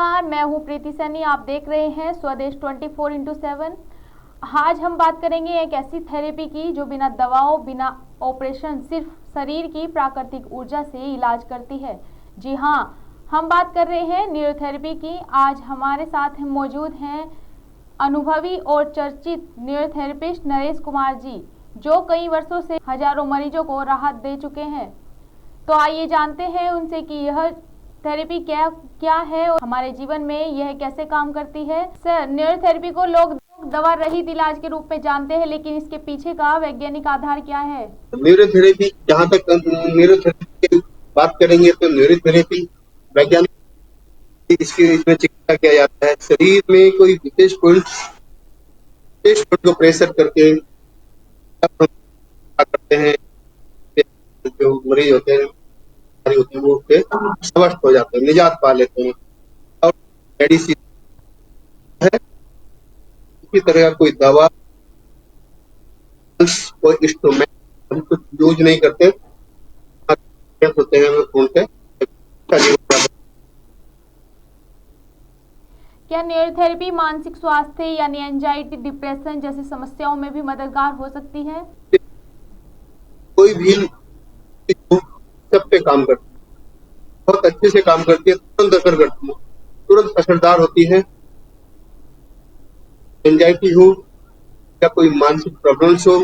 नमस्कार, मैं हूं प्रीति सैनी। आप देख रहे हैं स्वदेश 24x7। आज हम बात करेंगे एक ऐसी थेरेपी की जो बिना दवाओं, बिना ऑपरेशन, सिर्फ शरीर की प्राकृतिक ऊर्जा से इलाज करती है। जी हाँ, हम बात कर रहे हैं न्यूरोथेरेपी की। आज हमारे साथ मौजूद हैं अनुभवी और चर्चित न्यूरोथेरेपिस्ट नरेश कुमार जी, जो कई वर्षों से हजारों मरीजों को राहत दे चुके हैं। तो आइए जानते हैं उनसे कि यह थेरेपी क्या क्या है और हमारे जीवन में यह कैसे काम करती है। सर, न्यूरोथेरेपी को लोग दवा रहित इलाज के रूप में जानते हैं, लेकिन इसके पीछे का वैज्ञानिक आधार क्या है? न्यूरोथेरेपी, जहाँ तक न्यूरोथेरेपी की बात करेंगे तो न्यूरोथेरेपी वैज्ञानिक इसमें चिकित्सा किया जाता है। शरीर में कोई विशेष पॉइंट को प्रेशर करके हम क्या करते हैं, जो मरीज होते हैं, बीमारी होती है, वो उससे स्वस्थ हो जाते हैं, निजात पा लेते हैं। और मेडिसिन है, इसी तरह का कोई दवा, कोई इंस्ट्रूमेंट हम कुछ यूज नहीं करते होते हैं उनसे। क्या न्यूरोथेरेपी मानसिक स्वास्थ्य यानी एंजाइटी, डिप्रेशन जैसी समस्याओं में भी मददगार हो सकती है? कोई भी सब पे काम करती है, बहुत अच्छे से काम करती है, तुरंत असर करती है, तुरंत असरदार होती है। एंजाइटी हो या कोई मानसिक प्रॉब्लम्स हो,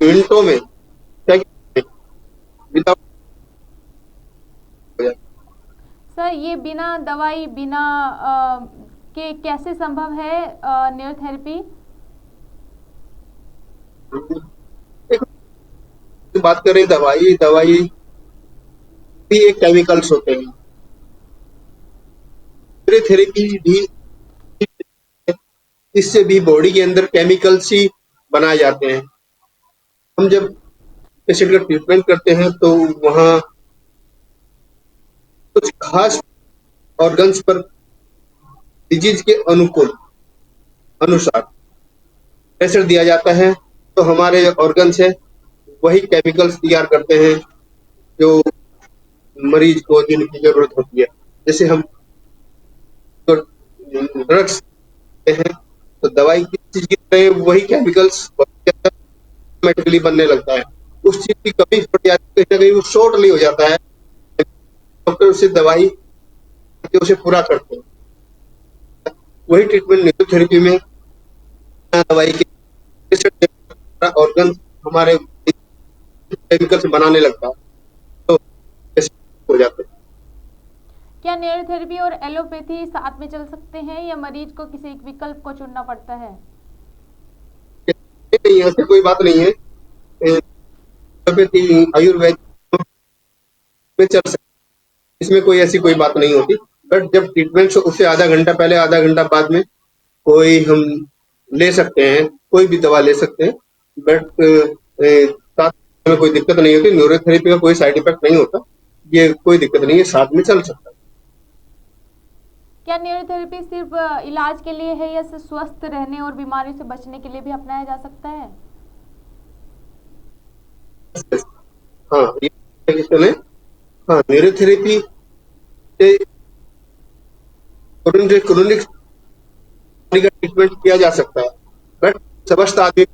मिनटों में क्या विदाउट। सर, ये बिना दवाई, बिना के कैसे संभव है न्यूरोथेरेपी? बात करें दवाई दवाई भी एक केमिकल्स होते हैं। थेरेपी भी इससे भी बॉडी के अंदर केमिकल्स ही बनाए जाते हैं। हम जब पेशेंट का ट्रीटमेंट करते हैं तो वहाँ कुछ खास ऑर्गन्स पर डिजीज के अनुसार प्रेशर दिया जाता है, तो हमारे ऑर्गन्स है वही केमिकल्स तैयार करते हैं जो मरीज को जिनकी जरूरत होती है। जैसे हम ड्रग्स हैं तो दवाई किस चीज की तरह वही केमिकल्स ऑटोमेटिकली बनने लगता है। उस चीज की कमी पड़ जाती है, कहीं वो शॉर्टली हो जाता है, डॉक्टर उसे दवाई उसे पूरा करते हैं। वही ट्रीटमेंट न्यूरोथेरेपी में दवाई के ऑर्गन हमारे केमिकल से बनाने लगता है, तो हो जाते हैं। क्या न्यूरोथेरेपी और एलोपैथी साथ में चल सकते हैं या मरीज को किसी एक विकल्प को चुनना पड़ता है? नहीं, ऐसी कोई बात नहीं है। एलोपैथी आयुर्वेद में चल सकती है, इसमें कोई ऐसी कोई बात नहीं होती। बट जब ट्रीटमेंट से उससे आधा घंटा पहले, आधा घंटा बाद में कोई हम ले सकते हैं, कोई भी दवा ले सकते हैं। बट साथ में कोई दिक्कत नहीं होती। न्यूरोथेरेपी का कोई साइड इफेक्ट नहीं होता, ये कोई दिक्कत नहीं है, साथ में चल सकता है। क्या न्यूरोथेरेपी सिर्फ इलाज के लिए है या स्वस्थ रहने और बीमारी से बचने के लिए भी अपनाया जा सकता है? हाँ, ये क्वेश्चन है। हाँ, न्यूरोथेरेपी से क्रोनिक का ट्रीटमेंट किया जा सकता है। बट समस्त आदमी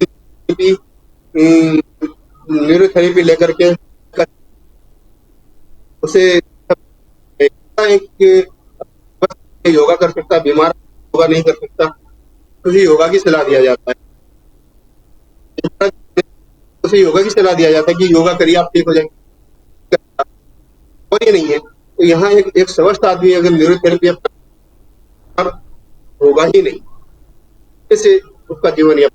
भी न्यूरोथेरेपी लेकर के उसे एक योगा कर सकता है, बीमार योगा नहीं कर सकता, तो योगा की सलाह दिया जाता है। उसे योगा की सलाह दिया जाता है कि योगा करिए, आप ठीक हो जाएंगे। और ये नहीं है तो यहाँ एक स्वस्थ आदमी अगर न्यूरोथेरेपी होगा ही नहीं, इससे उसका जीवन या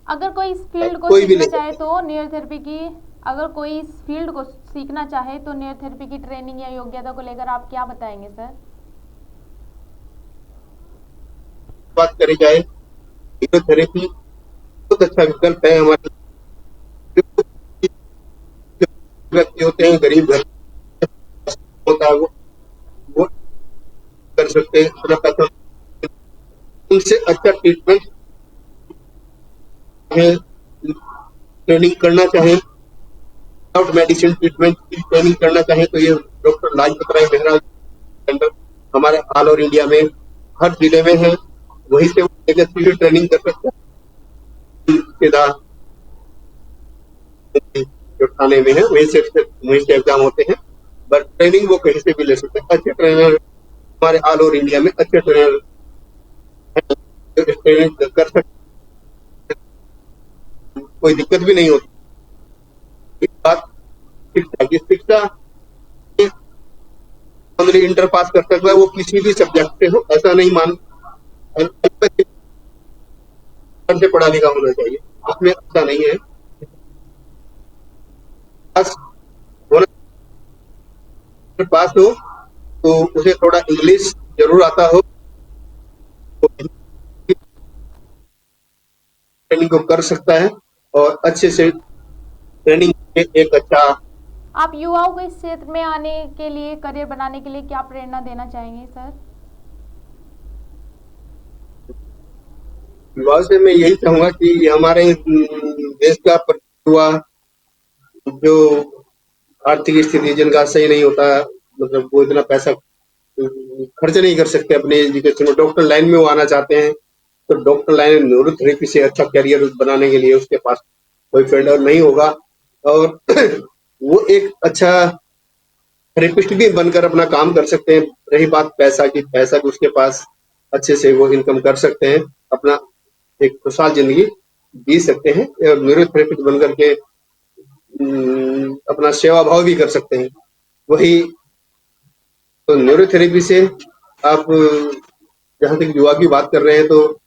अगर कोई इस फील्ड को कोई भी सीखना नहीं चाहे तो न्यूरोथेरेपी की अगर कोई इस फील्ड को सीखना चाहे तो न्यूरोथेरेपी की ट्रेनिंग या योग्यता को लेकर आप क्या बताएंगे सर? बात करी जाए, न्यूरोथेरेपी बहुत अच्छा विकल्प है। हमारे व्यक्ति होते हैं, गरीब घर होता है, वो कर सकते हैं। उनसे अच्छा ट्रीटमेंट है, ट्रेनिंग करना चाहे विदाउट मेडिसिन ट्रीटमेंट की ट्रेनिंग करना चाहें तो ये डॉक्टर लाजपत राय मेहरा सेंटर हमारे ऑल ओवर इंडिया में हर जिले में है। वहीं से वो तेजस्वी की ट्रेनिंग कर सकते हैं। सीधा जो थाने में है वहीं से एग्जाम होते हैं, बट ट्रेनिंग वो कहीं से भी ले सकते हैं। अच्छे ट्रेनर हमारे ऑल ओवर इंडिया में अच्छे ट्रेनर ट्रेनिंग कर सकते, कोई दिक्कत भी नहीं होती। बात शिक्षा की, शिक्षा ओनली इंटर पास कर सकता है वो किसी भी सब्जेक्ट से हो, ऐसा नहीं मान से पढ़ा लिखा होना चाहिए, उसमें ऐसा नहीं है। पास होना, पास हो तो उसे थोड़ा इंग्लिश जरूर आता हो, तो ट्रेनिंग को कर सकता है और अच्छे से ट्रेनिंग एक अच्छा। आप युवाओं को इस क्षेत्र में आने के लिए, करियर बनाने के लिए क्या प्रेरणा देना चाहेंगे सर? युवाओं से मैं यही चाहूंगा कि हमारे देश का युवा जो आर्थिक स्थिति जिनका सही नहीं होता, मतलब वो इतना पैसा खर्च नहीं कर सकते अपने एजुकेशन में, डॉक्टर लाइन में वो आना चाहते हैं, तो डॉक्टर लाइन न्यूरोथेरेपी से अच्छा करियर बनाने के लिए उसके पास कोई फील्डर नहीं होगा और वो एक अच्छा थेरेपिस्ट भी बनकर अपना काम कर सकते हैं। रही बात पैसा की, पैसा भी उसके पास अच्छे से वो इनकम कर सकते हैं, अपना एक खुशहाल जिंदगी जी सकते हैं और न्यूरोथेरेपिस्ट बनकर के अपना सेवा भाव भी कर सकते हैं। वही तो न्यूरोथेरेपी से आप जहां तक युवा की बात कर रहे हैं, तो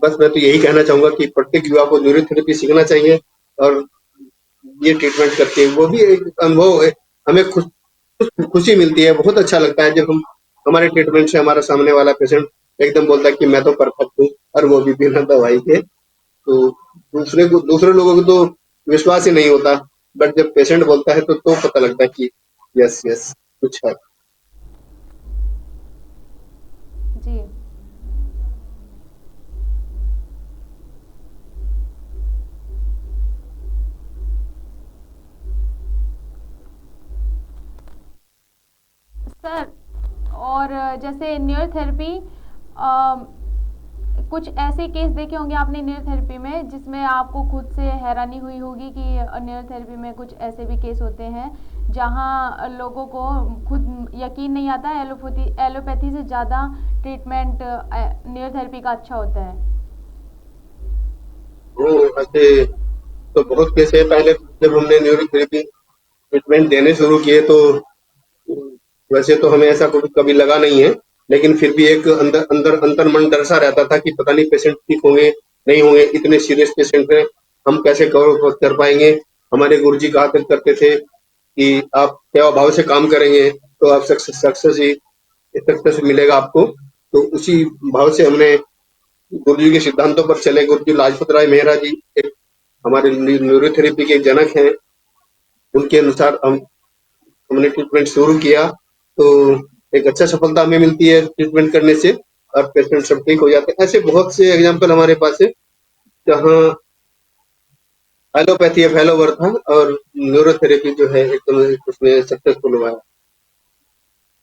बस मैं तो यही कहना चाहूंगा कि प्रत्येक युवा को न्यूरोथेरेपी सीखना चाहिए और ये ट्रीटमेंट करके वो भी एक अनुभव है, हमें खुशी मिलती है, बहुत अच्छा लगता है जब हम हमारे ट्रीटमेंट से हमारा सामने वाला पेशेंट एकदम बोलता है कि मैं तो परफेक्ट हूँ, और वो भी बिना दवाई के। तो दूसरे लोगों को तो विश्वास ही नहीं होता, बट जब पेशेंट बोलता है तो पता लगता है कि यस यस कुछ है। जी। सर, और जैसे न्यूरोथेरेपी, कुछ ऐसे केस देखे होंगे आपने न्यूरोथेरेपी में जिसमें आपको खुद से हैरानी हुई होगी कि न्यूरोथेरेपी में कुछ ऐसे भी केस होते हैं जहां लोगों को खुद यकीन नहीं आता है, एलोपैथी से ज़्यादा ट्रीटमेंट न्यूरोथेरेपी का अच्छा होता है। वो ऐसे तो बहुत केस है। पहले जब हमने न्यूरोथेरेपी ट्रीटमेंट देने शुरू किए तो वैसे तो हमें ऐसा कभी लगा नहीं है, लेकिन फिर भी एक अंदर अंदर अंतर मन डर सा रहता था कि पता नहीं पेशेंट ठीक होंगे नहीं होंगे, इतने सीरियस पेशेंट हैं, हम कैसे कवर कर पाएंगे। हमारे गुरुजी कहा करते थे कि आप सेवा भाव से काम करेंगे तो आप सक्सेस मिलेगा आपको। तो उसी भाव से हमने गुरुजी के सिद्धांतों पर चले। गुरुजी लाजपत राय मेहरा जी एक हमारे न्यूरोथेरेपी के जनक हैं, उनके अनुसार हमने ट्रीटमेंट शुरू किया तो एक अच्छा सफलता हमें मिलती है ट्रीटमेंट करने से और पेशेंट सब ठीक हो जाते हैं। ऐसे बहुत से एग्जाम्पल हमारे पास है जहाँ एलोपैथी अब फेलोवर था और न्यूरोथेरेपी जो है एकदम उसमें सक्सेसफुल हुआ है।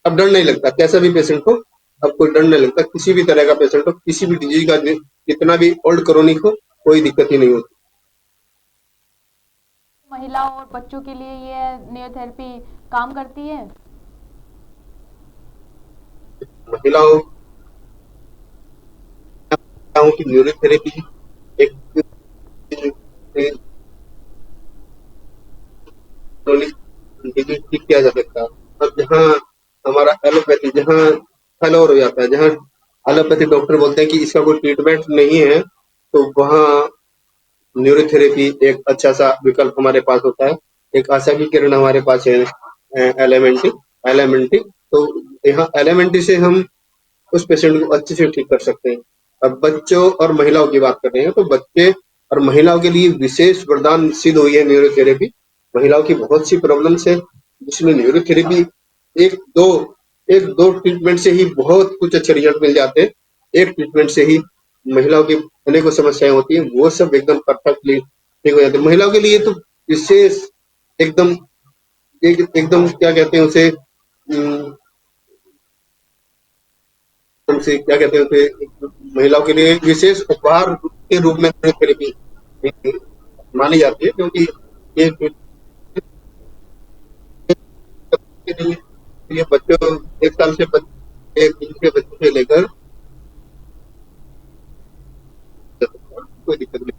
अब डर नहीं लगता, कैसा भी पेशेंट हो अब कोई डर नहीं लगता, किसी भी तरह का पेशेंट हो, किसी भी डिजीज का, कितना भी ओल्ड क्रोनिक हो, कोई दिक्कत ही नहीं होती। महिलाओं और बच्चों के लिए ये न्यूरोथेरेपी काम करती है? महिलाओं की न्यूरोथेरेपी एक डिजीज ठीक किया जा सकता है। अब जहाँ हमारा एलोपैथी जहाँ फेलोर हो जाता है, जहाँ एलोपैथी डॉक्टर बोलते हैं कि इसका कोई ट्रीटमेंट नहीं है, तो वहाँ न्यूरोथेरेपी एक अच्छा सा विकल्प हमारे पास होता है। एक आशा की किरण हमारे पास है एलिमेंट्री एलिमेंट्री तो यहाँ एलिमेंट्री से हम उस पेशेंट को अच्छे से ठीक कर सकते हैं। अब बच्चों और महिलाओं की बात कर रहे हैं तो बच्चे और महिलाओं के लिए विशेष वरदान सिद्ध हुई है न्यूरोथेरेपी। महिलाओं की बहुत सी प्रॉब्लम्स है जिसमें न्यूरोथेरेपी एक दो एक दो ट्रीटमेंट से ही बहुत कुछ अच्छे रिजल्ट मिल जाते हैं। एक ट्रीटमेंट से ही महिलाओं की अनेकों समस्याएं होती है वो सब एकदम परफेक्टली ठीक हो जाती है। महिलाओं के लिए तो विशेष एकदम एकदम क्या कहते हैं उसे, उनसे क्या कहते हैं उसे, महिलाओं के लिए विशेष उपहार के रूप में थेरेपी मानी जाती है, क्योंकि ये के लिए ये बच्चों 1 साल से 1 दिन के बच्चे से लेकर कोई दिक्कत नहीं।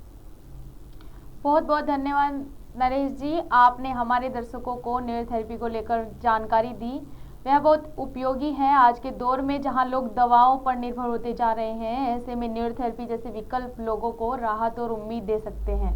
बहुत बहुत धन्यवाद नरेश जी, आपने हमारे दर्शकों को न्यूरोथेरेपी को लेकर जानकारी दी। वह बहुत उपयोगी है आज के दौर में, जहां लोग दवाओं पर निर्भर होते जा रहे हैं। ऐसे में न्यूरोथेरेपी जैसे विकल्प लोगों को राहत और उम्मीद दे सकते हैं।